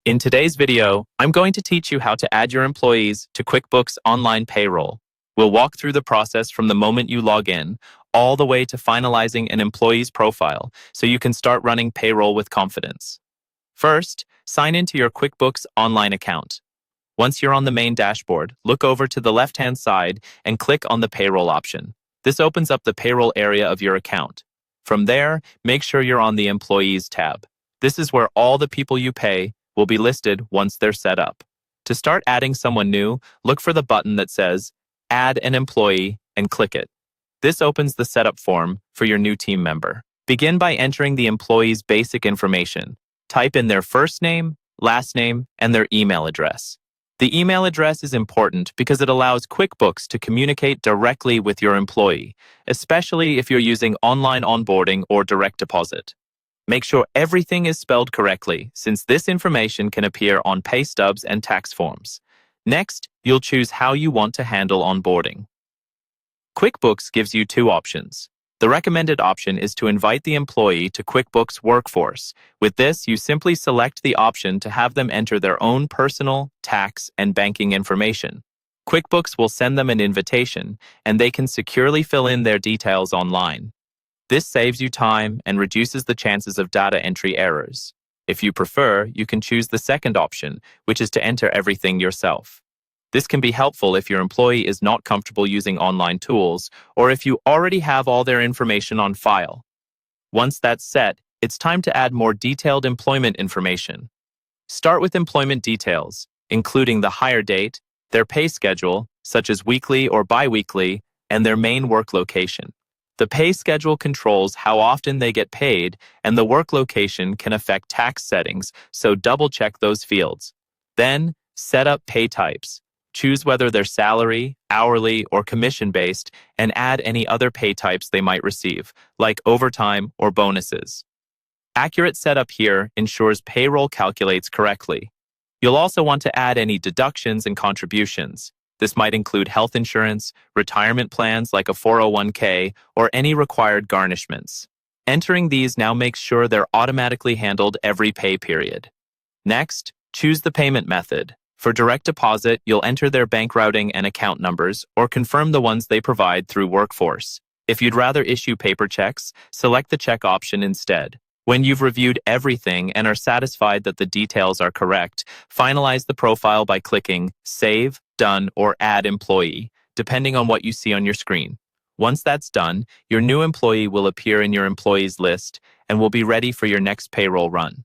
In today's video, I'm going to teach you how to add your employees to QuickBooks Online Payroll. We'll walk through the process from the moment you log in, all the way to finalizing an employee's profile, so you can start running payroll with confidence. First, sign into your QuickBooks Online account. Once you're on the main dashboard, look over to the left-hand side and click on the Payroll option. This opens up the payroll area of your account. From there, make sure you're on the Employees tab. This is where all the people you pay will be listed once they're set up. To start adding someone new, look for the button that says Add an Employee and click it. This opens the setup form for your new team member. Begin by entering the employee's basic information. Type in their first name, last name, and their email address. The email address is important because it allows QuickBooks to communicate directly with your employee, especially if you're using online onboarding or direct deposit. Make sure everything is spelled correctly, since this information can appear on pay stubs and tax forms. Next, you'll choose how you want to handle onboarding. QuickBooks gives you two options. The recommended option is to invite the employee to QuickBooks Workforce. With this, you simply select the option to have them enter their own personal, tax, and banking information. QuickBooks will send them an invitation, and they can securely fill in their details online. This saves you time and reduces the chances of data entry errors. If you prefer, you can choose the second option, which is to enter everything yourself. This can be helpful if your employee is not comfortable using online tools or if you already have all their information on file. Once that's set, it's time to add more detailed employment information. Start with employment details, including the hire date, their pay schedule, such as weekly or bi-weekly, and their main work location. The pay schedule controls how often they get paid, and the work location can affect tax settings, so double-check those fields. Then, set up pay types. Choose whether they're salary, hourly, or commission-based, and add any other pay types they might receive, like overtime or bonuses. Accurate setup here ensures payroll calculates correctly. You'll also want to add any deductions and contributions. This might include health insurance, retirement plans like a 401k, or any required garnishments. Entering these now makes sure they're automatically handled every pay period. Next, choose the payment method. For direct deposit, you'll enter their bank routing and account numbers, or confirm the ones they provide through Workforce. If you'd rather issue paper checks, select the check option instead. When you've reviewed everything and are satisfied that the details are correct, finalize the profile by clicking Save, Done, or Add Employee, depending on what you see on your screen. Once that's done, your new employee will appear in your employees list and will be ready for your next payroll run.